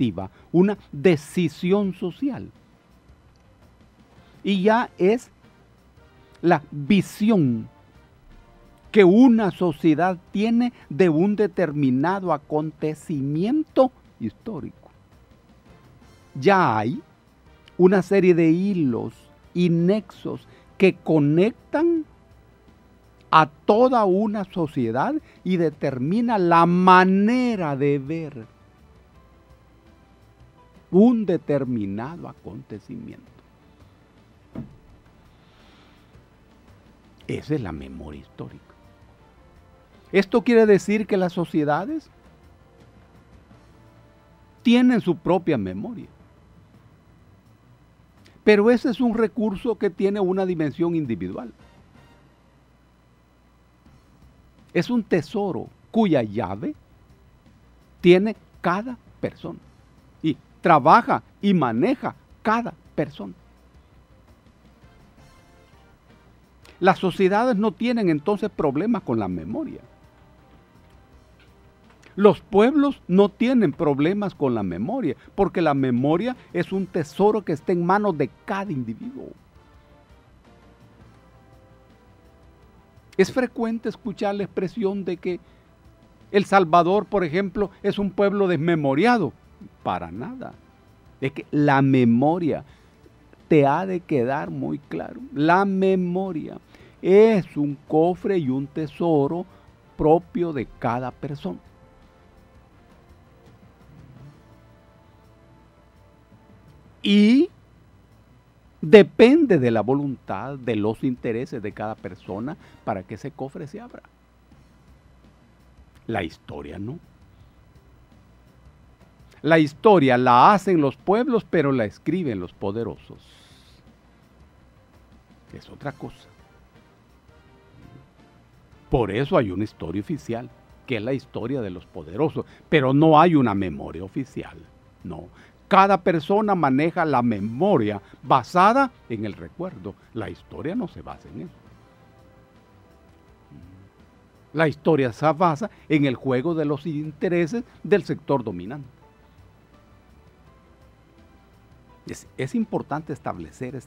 colectiva, una decisión social. Y ya es la visión que una sociedad tiene de un determinado acontecimiento histórico. Ya hay una serie de hilos y nexos que conectan a toda una sociedad y determina la manera de ver un determinado acontecimiento. Esa es la memoria histórica. Esto quiere decir que las sociedades tienen su propia memoria. Pero ese es un recurso que tiene una dimensión individual. Es un tesoro cuya llave tiene cada persona. Y trabaja y maneja cada persona. Las sociedades no tienen entonces problemas con la memoria. Los pueblos no tienen problemas con la memoria, porque la memoria es un tesoro que está en manos de cada individuo. Es frecuente escuchar la expresión de que El Salvador, por ejemplo, es un pueblo desmemoriado. Para nada. Es que la memoria te ha de quedar muy claro. La memoria es un cofre y un tesoro propio de cada persona. Y depende de la voluntad, de los intereses de cada persona para que ese cofre se abra. La historia no. La historia la hacen los pueblos, pero la escriben los poderosos. Es otra cosa. Por eso hay una historia oficial, que es la historia de los poderosos, pero no hay una memoria oficial, no. Cada persona maneja la memoria basada en el recuerdo. La historia no se basa en eso. La historia se basa en el juego de los intereses del sector dominante. Es importante establecer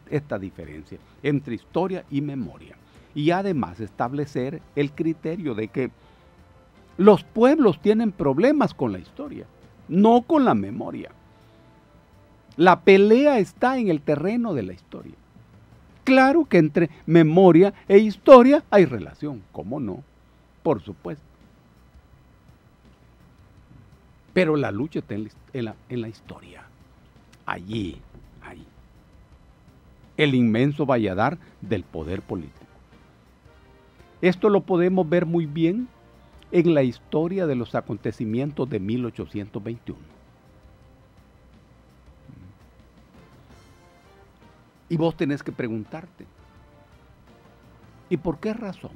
esta diferencia entre historia y memoria. Y además establecer el criterio de que los pueblos tienen problemas con la historia, no con la memoria. La pelea está en el terreno de la historia. Claro que entre memoria e historia hay relación, ¿cómo no? Por supuesto. Pero la lucha está en la historia. Allí. El inmenso valladar del poder político. Esto lo podemos ver muy bien en la historia de los acontecimientos de 1821. Y vos tenés que preguntarte, ¿y por qué razón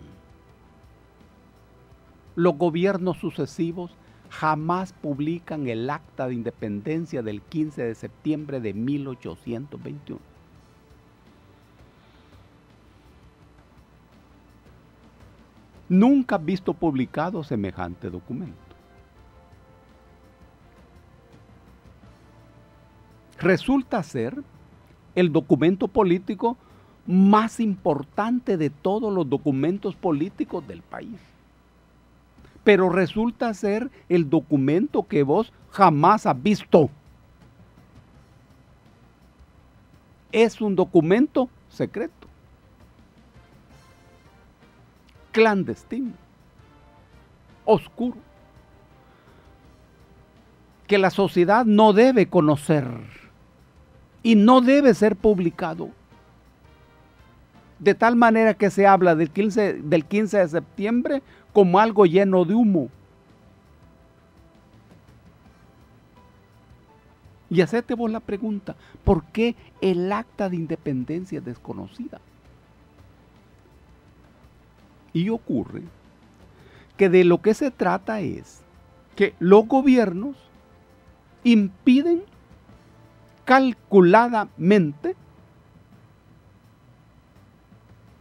los gobiernos sucesivos jamás publican el acta de independencia del 15 de septiembre de 1821? Nunca he visto publicado semejante documento. Resulta ser el documento político más importante de todos los documentos políticos del país. Pero resulta ser el documento que vos jamás has visto. Es un documento secreto, clandestino, oscuro, que la sociedad no debe conocer y no debe ser publicado. De tal manera que se habla del 15 de septiembre como algo lleno de humo. Y hacete vos la pregunta, ¿por qué el acta de independencia es desconocida? Y ocurre que de lo que se trata es que los gobiernos impiden calculadamente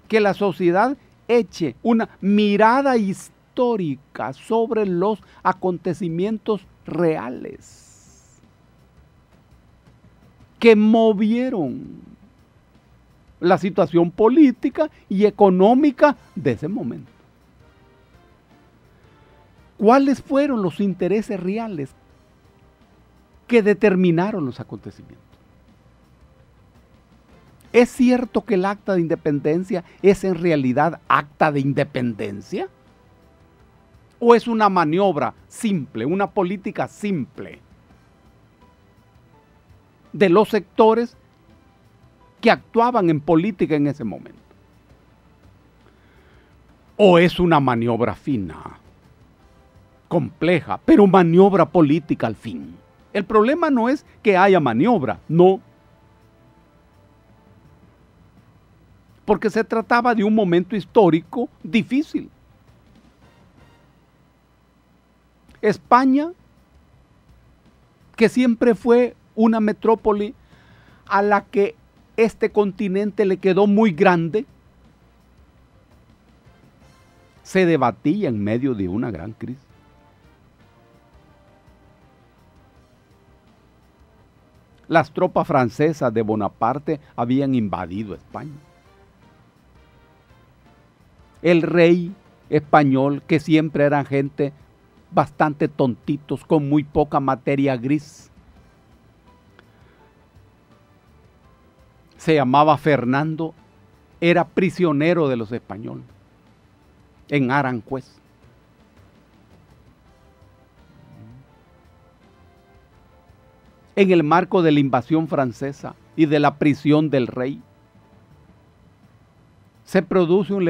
que la sociedad eche una mirada histórica sobre los acontecimientos reales. que movieron la situación política y económica de ese momento. ¿Cuáles fueron los intereses reales que determinaron los acontecimientos? ¿Es cierto que el acta de independencia es en realidad acta de independencia? ¿O es una maniobra simple, una política simple de los sectores que actuaban en política en ese momento? ¿O es una maniobra fina, compleja, pero maniobra política al fin? El problema no es que haya maniobra, no. Porque se trataba de un momento histórico difícil. España, que siempre fue una metrópoli a la que este continente le quedó muy grande, se debatía en medio de una gran crisis. Las tropas francesas de Bonaparte habían invadido España. El rey español, que siempre eran gente bastante tontitos, con muy poca materia gris, se llamaba Fernando, era prisionero de los españoles en Aranjuez. En el marco de la invasión francesa y de la prisión del rey, se produce un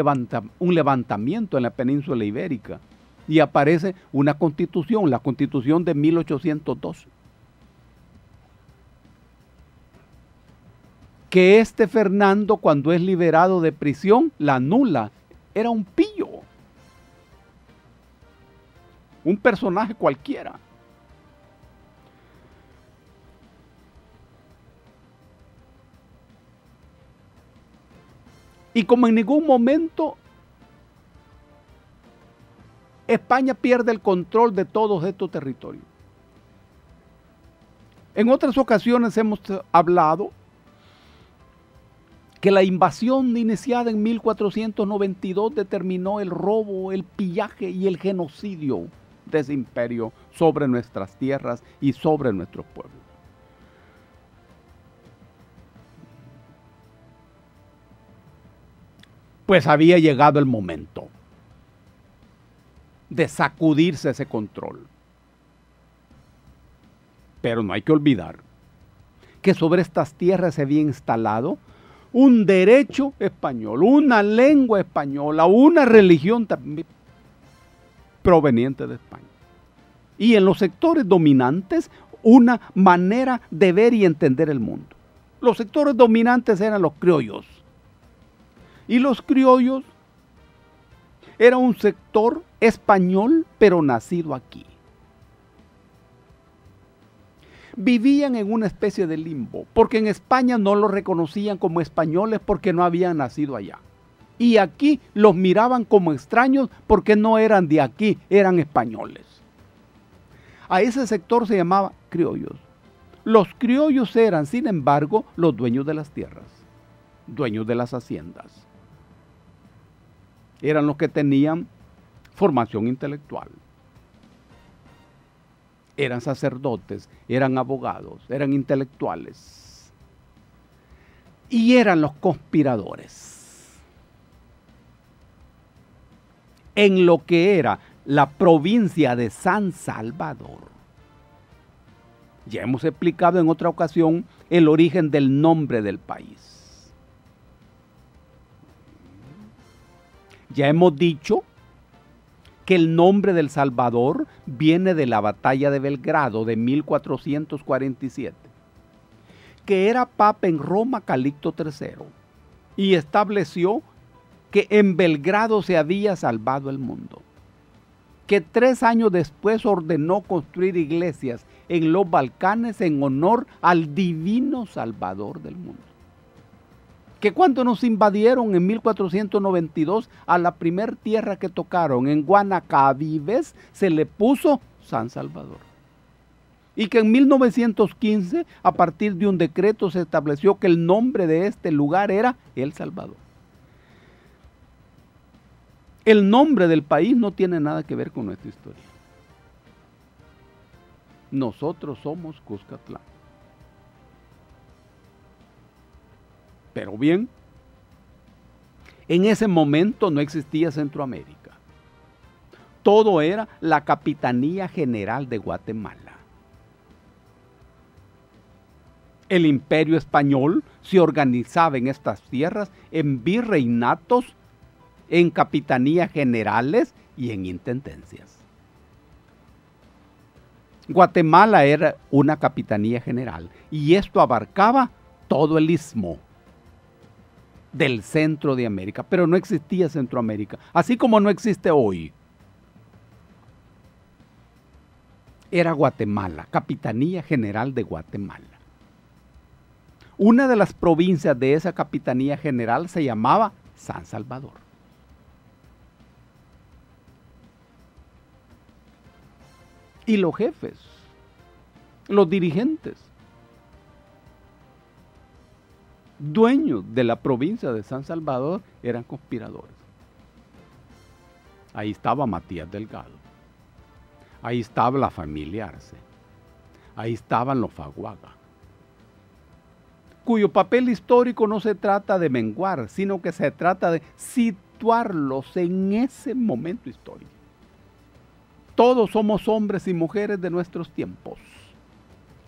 levantamiento en la península ibérica y aparece una constitución, la Constitución de 1812. Que este Fernando, cuando es liberado de prisión, la anula. Era un pillo, un personaje cualquiera. Y como en ningún momento España pierde el control de todos estos territorios. En otras ocasiones hemos hablado que la invasión iniciada en 1492 determinó el robo, el pillaje y el genocidio de ese imperio sobre nuestras tierras y sobre nuestros pueblos. Pues había llegado el momento de sacudirse ese control. Pero no hay que olvidar que sobre estas tierras se había instalado un derecho español, una lengua española, una religión también proveniente de España. Y en los sectores dominantes, una manera de ver y entender el mundo. Los sectores dominantes eran los criollos. Y los criollos era un sector español, pero nacido aquí. Vivían en una especie de limbo, porque en España no los reconocían como españoles porque no habían nacido allá. Y aquí los miraban como extraños porque no eran de aquí, eran españoles. A ese sector se llamaba criollos. Los criollos eran, sin embargo, los dueños de las tierras, dueños de las haciendas. Eran los que tenían formación intelectual. Eran sacerdotes, eran abogados, eran intelectuales. Y eran los conspiradores. En lo que era la provincia de San Salvador. Ya hemos explicado en otra ocasión el origen del nombre del país. Ya hemos dicho que el nombre del Salvador viene de la batalla de Belgrado de 1447, que era papa en Roma Calixto III, y estableció que en Belgrado se había salvado el mundo, que 3 años después ordenó construir iglesias en los Balcanes en honor al divino Salvador del mundo. Que cuando nos invadieron en 1492, a la primer tierra que tocaron, en Guanacavives, se le puso San Salvador. y que en 1915, a partir de un decreto, se estableció que el nombre de este lugar era El Salvador. El nombre del país no tiene nada que ver con nuestra historia. Nosotros somos Cuscatlán. Pero bien, en ese momento no existía Centroamérica. Todo era la Capitanía General de Guatemala. El imperio español se organizaba en estas tierras en virreinatos, en capitanías generales y en intendencias. Guatemala era una capitanía general y esto abarcaba todo el istmo del centro de América, pero no existía Centroamérica, así como no existe hoy. Era Guatemala, Capitanía General de Guatemala. Una de las provincias de esa Capitanía General se llamaba San Salvador. Y los jefes, los dirigentes, dueños de la provincia de San Salvador eran conspiradores. Ahí estaba Matías Delgado, ahí estaba la familia Arce, ahí estaban los Faguaga, cuyo papel histórico no se trata de menguar, sino que se trata de situarlos en ese momento histórico. Todos somos hombres y mujeres de nuestros tiempos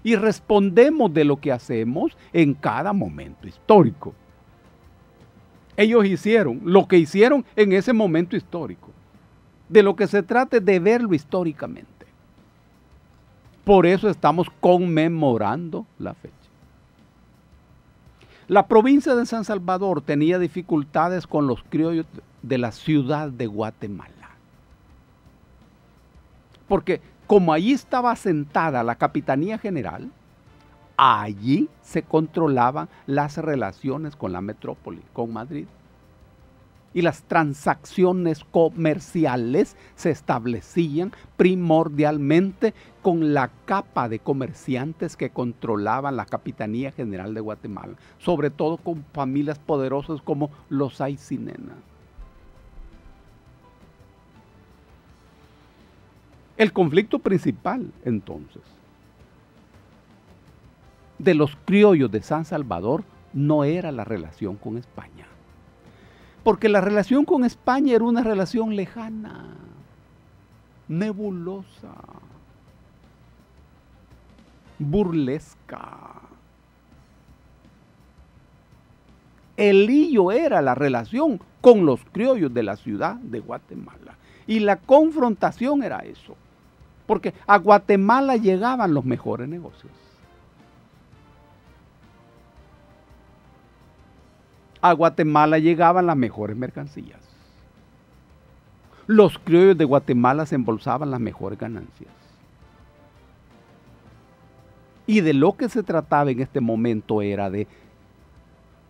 y respondemos de lo que hacemos en cada momento histórico. Ellos hicieron lo que hicieron en ese momento histórico. De lo que se trata es de verlo históricamente. Por eso estamos conmemorando la fecha. La provincia de San Salvador tenía dificultades con los criollos de la ciudad de Guatemala. Porque como allí estaba asentada la Capitanía General, allí se controlaban las relaciones con la metrópoli, con Madrid. Y las transacciones comerciales se establecían primordialmente con la capa de comerciantes que controlaban la Capitanía General de Guatemala, sobre todo con familias poderosas como los Aycinena. El conflicto principal, entonces, de los criollos de San Salvador no era la relación con España. Porque la relación con España era una relación lejana, nebulosa, burlesca. El lío era la relación con los criollos de la ciudad de Guatemala. Y la confrontación era eso. Porque a Guatemala llegaban los mejores negocios. A Guatemala llegaban las mejores mercancías. Los criollos de Guatemala se embolsaban las mejores ganancias. Y de lo que se trataba en este momento era de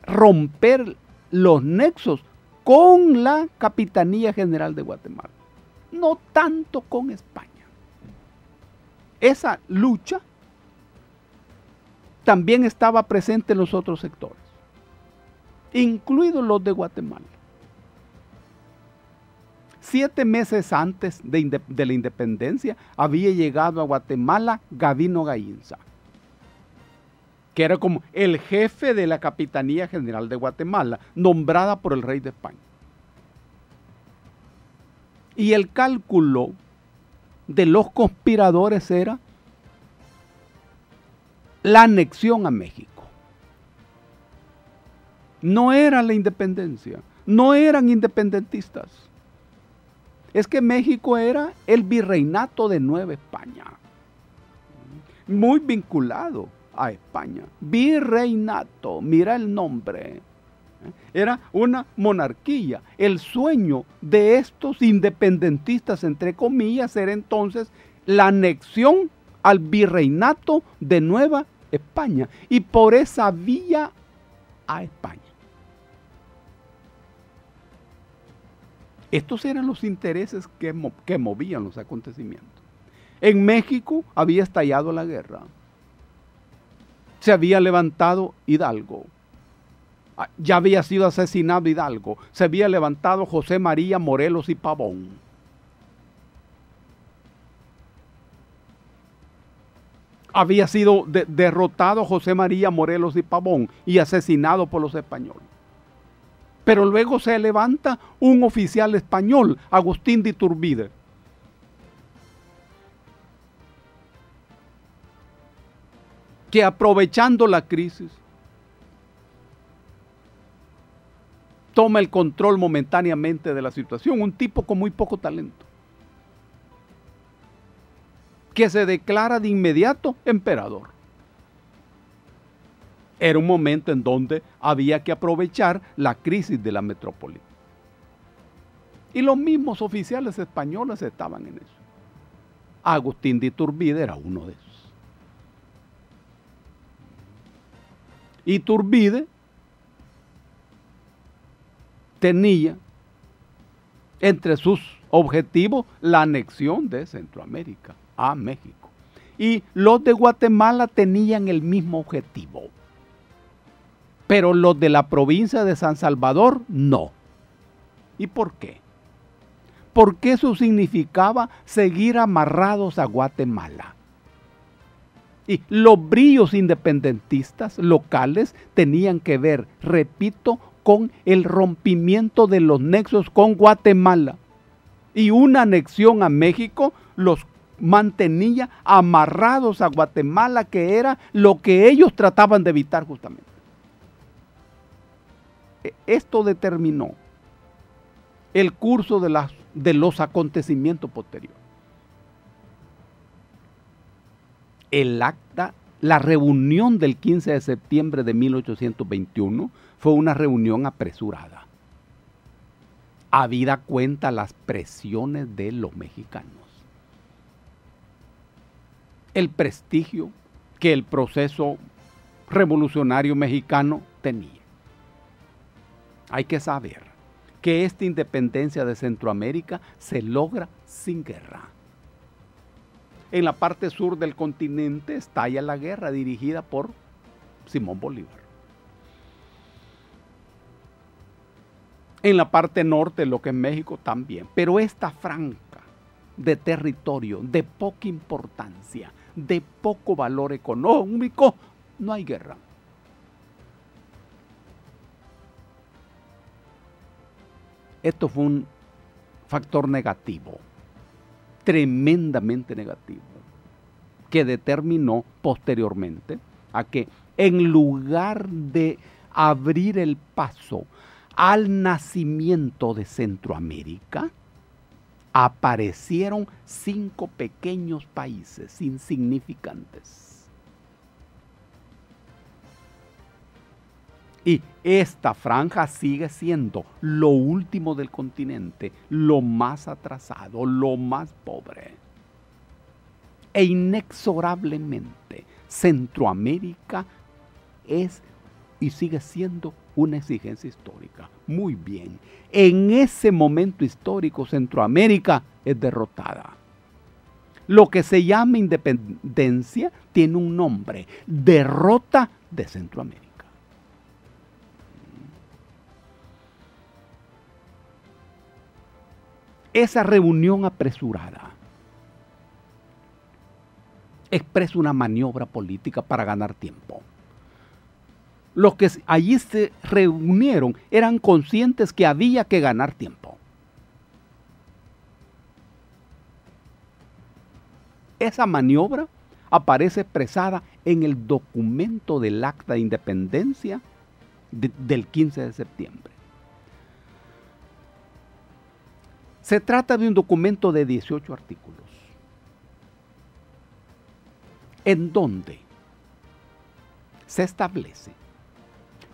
romper los nexos con la Capitanía General de Guatemala, no tanto con España. Esa lucha también estaba presente en los otros sectores, incluidos los de Guatemala. 7 meses antes de la independencia había llegado a Guatemala Gavino Gainza, que era como el jefe de la Capitanía General de Guatemala, nombrada por el rey de España. Y el cálculo de los conspiradores era la anexión a México. No era la independencia, no eran independentistas. Es que México era el virreinato de Nueva España, muy vinculado a España. Virreinato, mira el nombre. Era una monarquía. El sueño de estos independentistas, entre comillas, era entonces la anexión al virreinato de Nueva España y por esa vía a España. Estos eran los intereses que movían los acontecimientos. En México había estallado la guerra. Se había levantado Hidalgo. Ya había sido asesinado Hidalgo. Se había levantado José María Morelos y Pavón. Había sido derrotado José María Morelos y Pavón y asesinado por los españoles. Pero luego se levanta un oficial español, Agustín de Iturbide, que aprovechando la crisis, toma el control momentáneamente de la situación, un tipo con muy poco talento, que se declara de inmediato emperador. Era un momento en donde había que aprovechar la crisis de la metrópoli. Y los mismos oficiales españoles estaban en eso. Agustín de Iturbide era uno de esos. Iturbide tenía entre sus objetivos la anexión de Centroamérica a México. Y los de Guatemala tenían el mismo objetivo. Pero los de la provincia de San Salvador no. ¿Y por qué? Porque eso significaba seguir amarrados a Guatemala. Y los bríos independentistas locales tenían que ver, repito, con el rompimiento de los nexos con Guatemala. Y una anexión a México los mantenía amarrados a Guatemala, que era lo que ellos trataban de evitar justamente. Esto determinó el curso de los acontecimientos posteriores. El acta, la reunión del 15 de septiembre de 1821 fue una reunión apresurada, habida cuenta las presiones de los mexicanos. El prestigio que el proceso revolucionario mexicano tenía. Hay que saber que esta independencia de Centroamérica se logra sin guerra. En la parte sur del continente estalla la guerra dirigida por Simón Bolívar. En la parte norte, lo que es México, también. Pero esta franja de territorio de poca importancia, de poco valor económico, no hay guerra. Esto fue un factor negativo, tremendamente negativo, que determinó posteriormente a que en lugar de abrir el paso al nacimiento de Centroamérica, aparecieron 5 pequeños países insignificantes. Y esta franja sigue siendo lo último del continente, lo más atrasado, lo más pobre. E inexorablemente Centroamérica es y sigue siendo una exigencia histórica. Muy bien, en ese momento histórico Centroamérica es derrotada. Lo que se llama independencia tiene un nombre: derrota de Centroamérica. Esa reunión apresurada expresa una maniobra política para ganar tiempo. Los que allí se reunieron eran conscientes que había que ganar tiempo. Esa maniobra aparece expresada en el documento del Acta de Independencia del 15 de septiembre. Se trata de un documento de 18 artículos, en donde se establece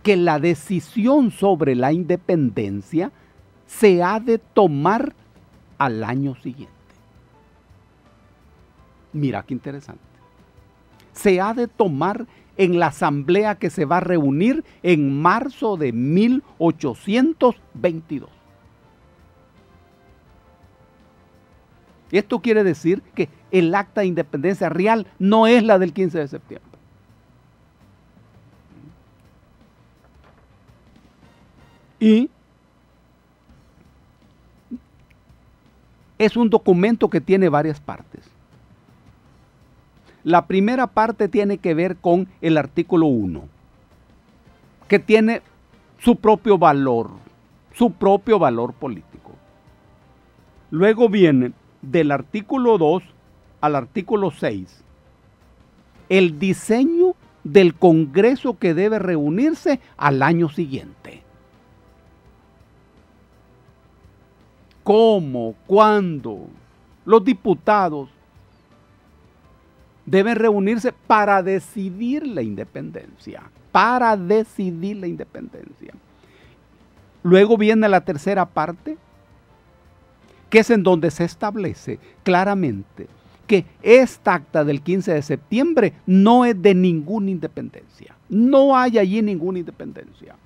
que la decisión sobre la independencia se ha de tomar al año siguiente. Mira qué interesante. Se ha de tomar en la asamblea que se va a reunir en marzo de 1822. Esto quiere decir que el acta de independencia real no es la del 15 de septiembre. Y es un documento que tiene varias partes. La primera parte tiene que ver con el artículo 1, que tiene su propio valor político. Luego viene del artículo 2 al artículo 6, el diseño del Congreso que debe reunirse al año siguiente. ¿Cómo? ¿Cuándo? Los diputados deben reunirse para decidir la independencia. Para decidir la independencia. Luego viene la tercera parte, que es en donde se establece claramente que esta acta del 15 de septiembre no es de ninguna independencia. No hay allí ninguna independencia.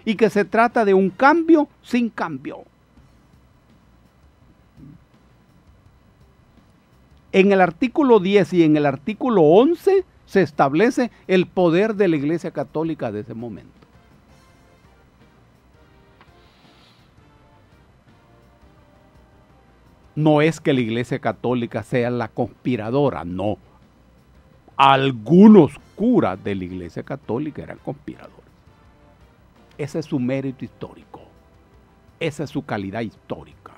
Y que se trata de un cambio sin cambio. En el artículo 10 y en el artículo 11 se establece el poder de la Iglesia Católica de ese momento. No es que la Iglesia Católica sea la conspiradora, no. Algunos curas de la Iglesia Católica eran conspiradores. Ese es su mérito histórico. Esa es su calidad histórica.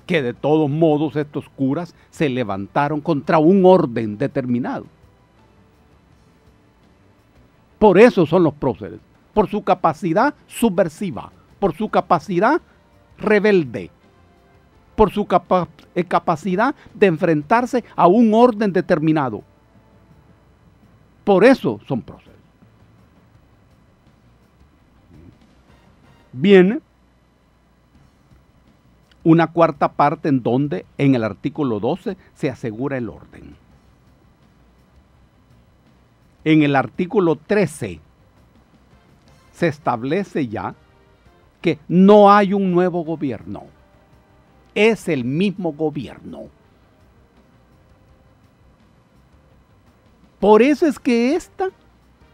Que de todos modos estos curas se levantaron contra un orden determinado. Por eso son los próceres, por su capacidad subversiva, por su capacidad rebelde, por su capacidad de enfrentarse a un orden determinado. Por eso son próceres. Viene una cuarta parte en donde en el artículo 12 se asegura el orden. En el artículo 13 se establece ya que no hay un nuevo gobierno. Es el mismo gobierno. Por eso es que esta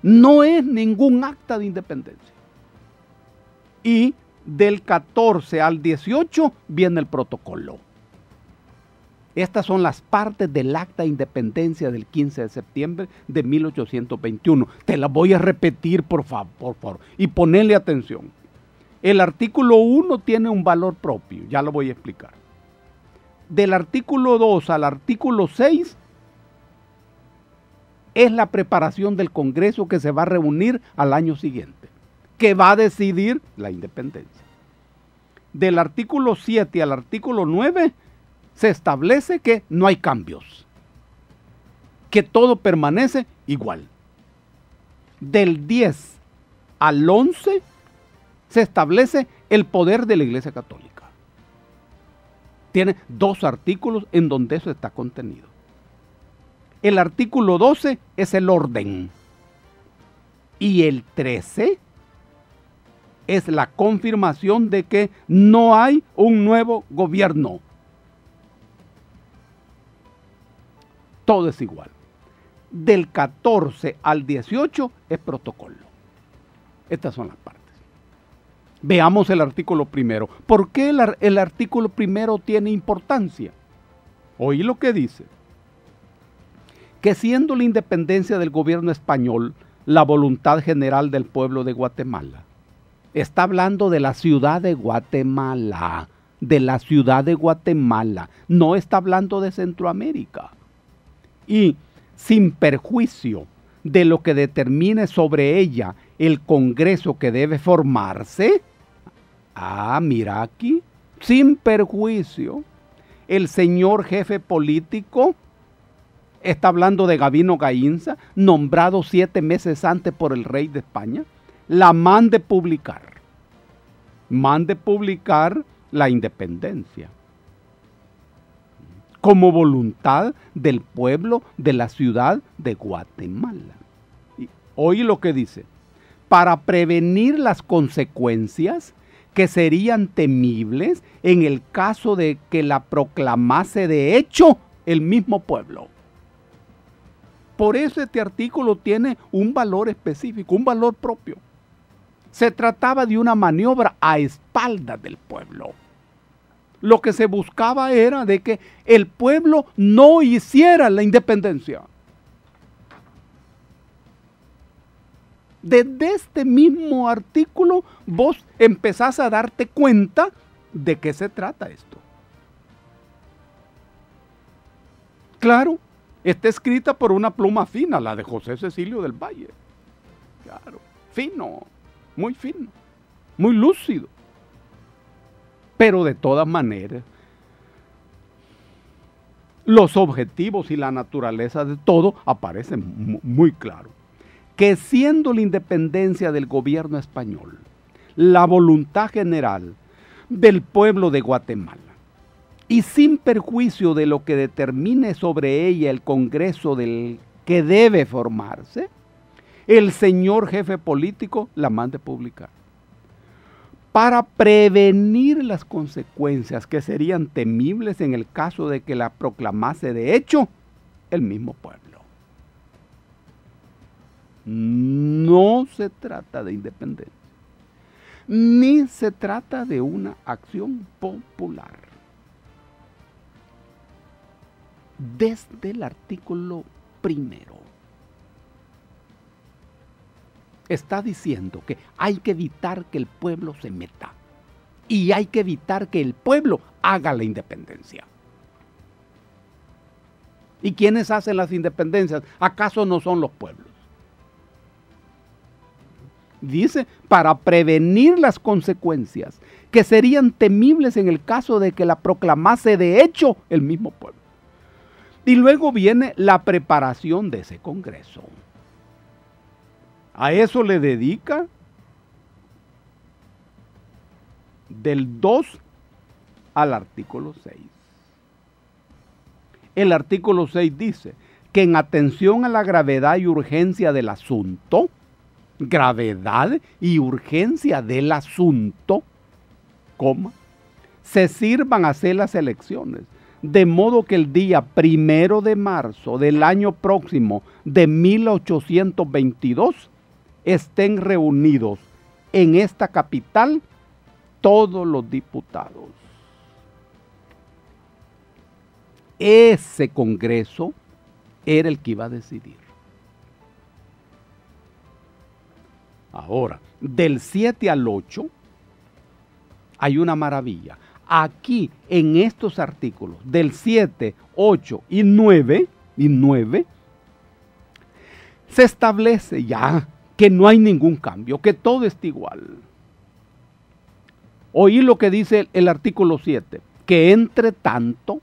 no es ningún acta de independencia. Y del 14 al 18 viene el protocolo. Estas son las partes del acta de independencia del 15 de septiembre de 1821. Te las voy a repetir, por favor, y ponerle atención. El artículo 1 tiene un valor propio, ya lo voy a explicar. Del artículo 2 al artículo 6 es la preparación del Congreso que se va a reunir al año siguiente, que va a decidir la independencia. Del artículo 7 al artículo 9 se establece que no hay cambios, que todo permanece igual. Del 10 al 11 se establece el poder de la Iglesia Católica. Tiene 2 artículos en donde eso está contenido. El artículo 12 es el orden. Y el 13 es la confirmación de que no hay un nuevo gobierno. Todo es igual. Del 14 al 18 es protocolo. Estas son las partes. Veamos el artículo primero. ¿Por qué el artículo primero tiene importancia? Oí lo que dice. Que siendo la independencia del gobierno español la voluntad general del pueblo de Guatemala. Está hablando de la ciudad de Guatemala. De la ciudad de Guatemala. No está hablando de Centroamérica. Y sin perjuicio de lo que determine sobre ella el Congreso que debe formarse. Mira aquí. Sin perjuicio. El señor jefe político, está hablando de Gabino Gaínza, nombrado 7 meses antes por el rey de España, la mande publicar. Mande publicar la independencia como voluntad del pueblo de la ciudad de Guatemala. Y oí lo que dice. Para prevenir las consecuencias que serían temibles en el caso de que la proclamase de hecho el mismo pueblo. Por eso este artículo tiene un valor específico, un valor propio. Se trataba de una maniobra a espaldas del pueblo. Lo que se buscaba era de que el pueblo no hiciera la independencia. Desde este mismo artículo vos empezás a darte cuenta de qué se trata esto. Claro, está escrita por una pluma fina, la de José Cecilio del Valle. Claro, fino, muy lúcido. Pero de todas maneras, los objetivos y la naturaleza de todo aparecen muy claros. Que siendo la independencia del gobierno español la voluntad general del pueblo de Guatemala, y sin perjuicio de lo que determine sobre ella el Congreso del que debe formarse, el señor jefe político la mande publicar, para prevenir las consecuencias que serían temibles en el caso de que la proclamase de hecho el mismo pueblo. No se trata de independencia, ni se trata de una acción popular. Desde el artículo primero está diciendo que hay que evitar que el pueblo se meta y hay que evitar que el pueblo haga la independencia. ¿Y quiénes hacen las independencias? ¿Acaso no son los pueblos? Dice, para prevenir las consecuencias que serían temibles en el caso de que la proclamase de hecho el mismo pueblo. Y luego viene la preparación de ese Congreso. A eso le dedica del 2 al artículo 6. El artículo 6 dice que en atención a la gravedad y urgencia del asunto, se sirvan a hacer las elecciones, de modo que el día 1 de marzo del año próximo de 1822 estén reunidos en esta capital todos los diputados. Ese Congreso era el que iba a decidir. Ahora, del 7 al 8 hay una maravilla. Aquí, en estos artículos, del 7, 8 y 9, se establece ya que no hay ningún cambio, que todo está igual. Oí lo que dice el artículo 7, que entre tanto,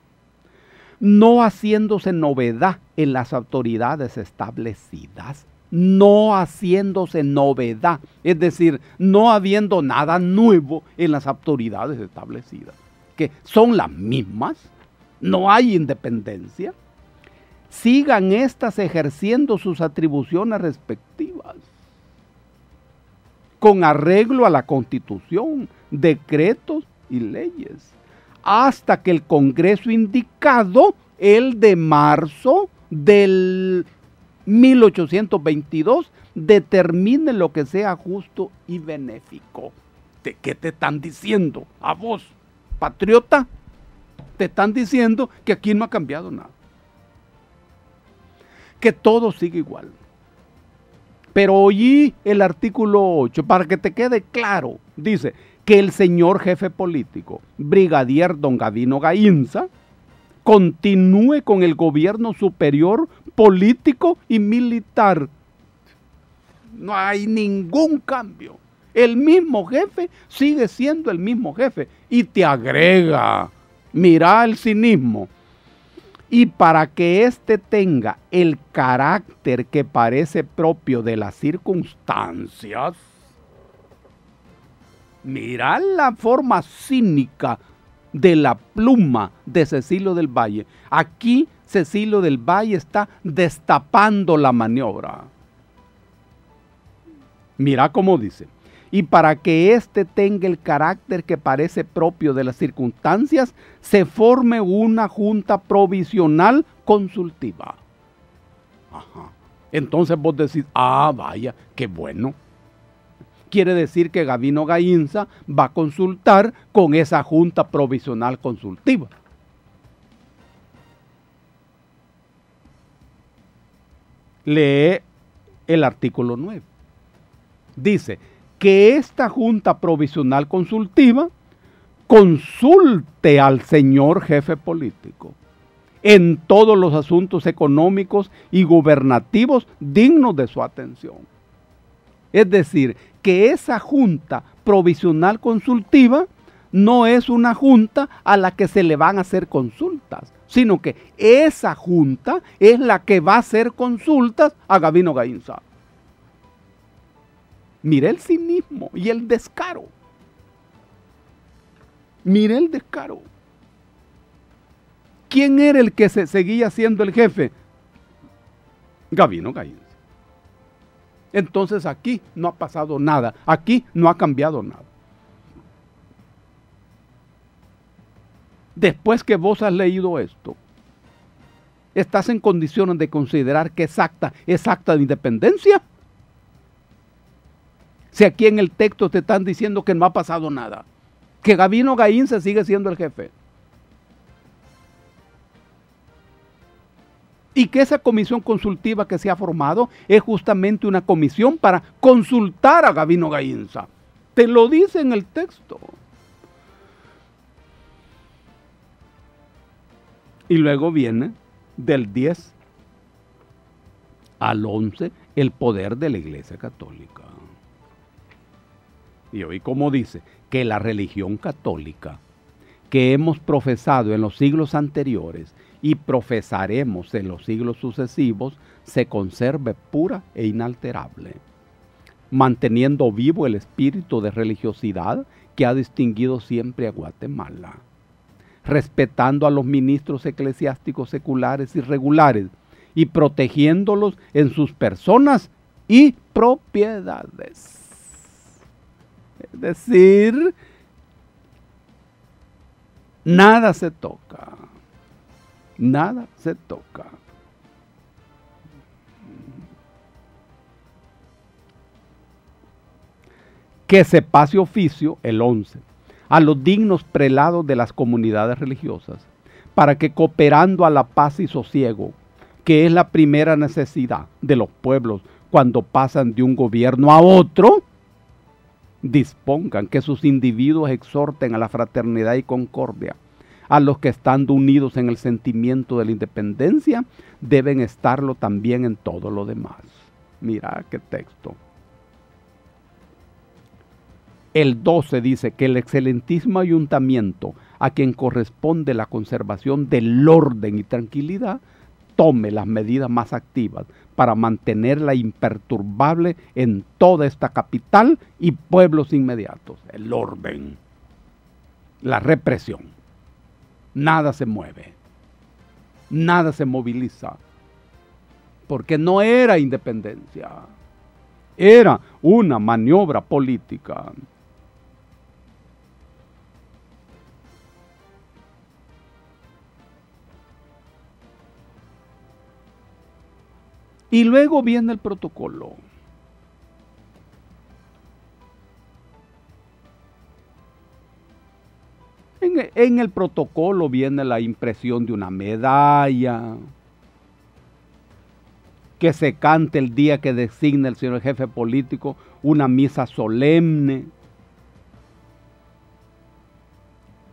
no haciéndose novedad en las autoridades establecidas, no haciéndose novedad, es decir, no habiendo nada nuevo en las autoridades establecidas, que son las mismas, no hay independencia, sigan éstas ejerciendo sus atribuciones respectivas, con arreglo a la Constitución, decretos y leyes, hasta que el Congreso indicado, el de marzo del 1822, determine lo que sea justo y benéfico. ¿Qué te están diciendo a vos, patriota? Te están diciendo que aquí no ha cambiado nada, que todo sigue igual. Pero oí el artículo 8, para que te quede claro, dice que el señor jefe político, brigadier don Gavino Gainza, continúe con el gobierno superior político y militar. No hay ningún cambio. El mismo jefe sigue siendo el mismo jefe. Y te agrega, mira el cinismo. Y para que éste tenga el carácter que parece propio de las circunstancias, mira la forma cínica de la pluma de Cecilio del Valle. Aquí Cecilio del Valle está destapando la maniobra. Mira cómo dice, y para que éste tenga el carácter que parece propio de las circunstancias, se forme una junta provisional consultiva. Ajá. Entonces vos decís, vaya, qué bueno. Quiere decir que Gabino Gainza va a consultar con esa junta provisional consultiva. Lee el artículo 9. Dice que esta junta provisional consultiva consulte al señor jefe político en todos los asuntos económicos y gubernativos dignos de su atención. Es decir, que esa junta provisional consultiva no es una junta a la que se le van a hacer consultas, sino que esa junta es la que va a hacer consultas a Gabino Gainza. Mire el cinismo y el descaro. Mire el descaro. ¿Quién era el que seguía siendo el jefe? Gabino Gainza. Entonces aquí no ha pasado nada, aquí no ha cambiado nada. Después que vos has leído esto, ¿estás en condiciones de considerar que es acta de independencia? Si aquí en el texto te están diciendo que no ha pasado nada, que Gabino Gainza sigue siendo el jefe. Y que esa comisión consultiva que se ha formado es justamente una comisión para consultar a Gabino Gainza. Te lo dice en el texto. Y luego viene del 10 al 11 el poder de la Iglesia Católica. Y hoy como dice, que la religión católica que hemos profesado en los siglos anteriores y profesaremos en los siglos sucesivos, se conserve pura e inalterable, manteniendo vivo el espíritu de religiosidad que ha distinguido siempre a Guatemala, respetando a los ministros eclesiásticos seculares y regulares y protegiéndolos en sus personas y propiedades. Es decir, nada se toca. Nada se toca. Que se pase oficio, el 11, a los dignos prelados de las comunidades religiosas, para que cooperando a la paz y sosiego, que es la primera necesidad de los pueblos cuando pasan de un gobierno a otro, dispongan que sus individuos exhorten a la fraternidad y concordia. A los que estando unidos en el sentimiento de la independencia, deben estarlo también en todo lo demás. Mira qué texto. El 12 dice que el excelentísimo ayuntamiento, a quien corresponde la conservación del orden y tranquilidad, tome las medidas más activas para mantenerla imperturbable en toda esta capital y pueblos inmediatos. El orden, la represión. Nada se mueve, nada se moviliza, porque no era independencia, era una maniobra política. Y luego viene el protocolo. En el protocolo viene la impresión de una medalla, que se cante el día que designa el señor jefe político una misa solemne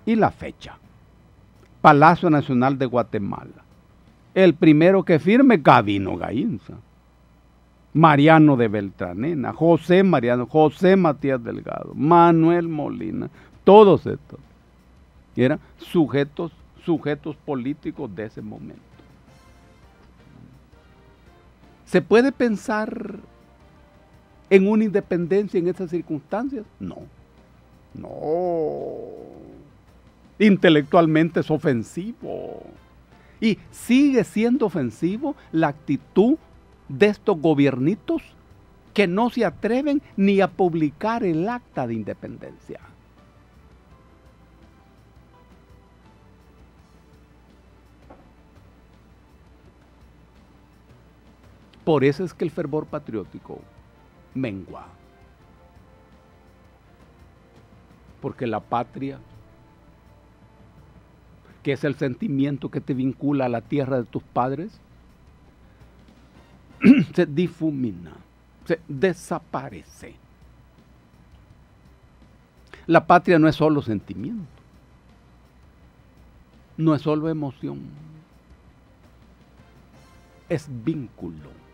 y la fecha. Palacio Nacional de Guatemala. El primero que firme, Gabino Gainza, Mariano de Beltranena, José Matías Delgado, Manuel Molina, todos estos. Eran sujetos políticos de ese momento. ¿Se puede pensar en una independencia en esas circunstancias? No. Intelectualmente es ofensivo. Y sigue siendo ofensivo la actitud de estos gobiernitos que no se atreven ni a publicar el acta de independencia. Por eso es que el fervor patriótico mengua. Porque la patria, que es el sentimiento que te vincula a la tierra de tus padres, se difumina, se desaparece. La patria no es solo sentimiento, no es solo emoción, es vínculo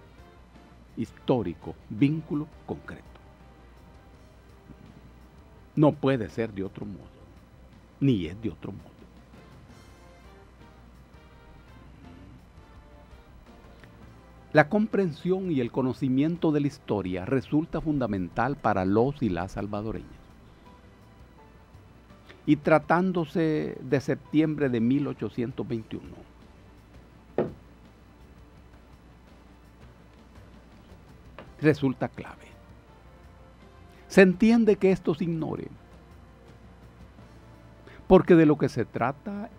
histórico, vínculo concreto. No puede ser de otro modo, ni es de otro modo. La comprensión y el conocimiento de la historia resulta fundamental para los y las salvadoreñas. Y tratándose de septiembre de 1821, resulta clave. Se entiende que esto se ignore, porque de lo que se trata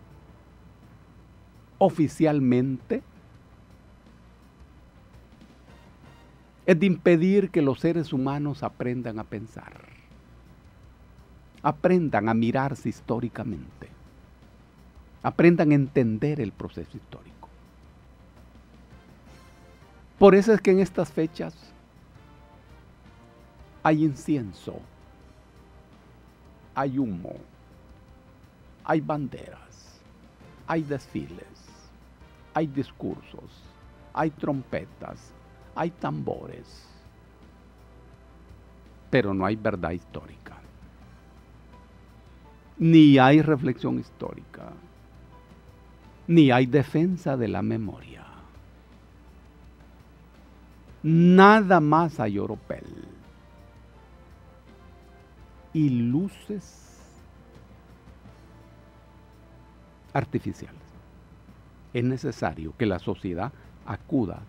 oficialmente es de impedir que los seres humanos aprendan a pensar, aprendan a mirarse históricamente, aprendan a entender el proceso histórico. Por eso es que en estas fechas hay incienso, hay humo, hay banderas, hay desfiles, hay discursos, hay trompetas, hay tambores, pero no hay verdad histórica, ni hay reflexión histórica, ni hay defensa de la memoria. Nada más hay oropel y luces artificiales. Es necesario que la sociedad acuda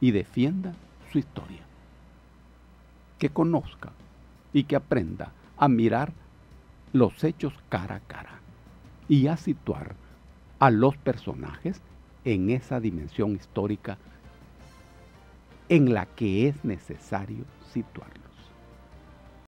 y defienda su historia, que conozca y que aprenda a mirar los hechos cara a cara y a situar a los personajes en esa dimensión histórica en la que es necesario situarlos.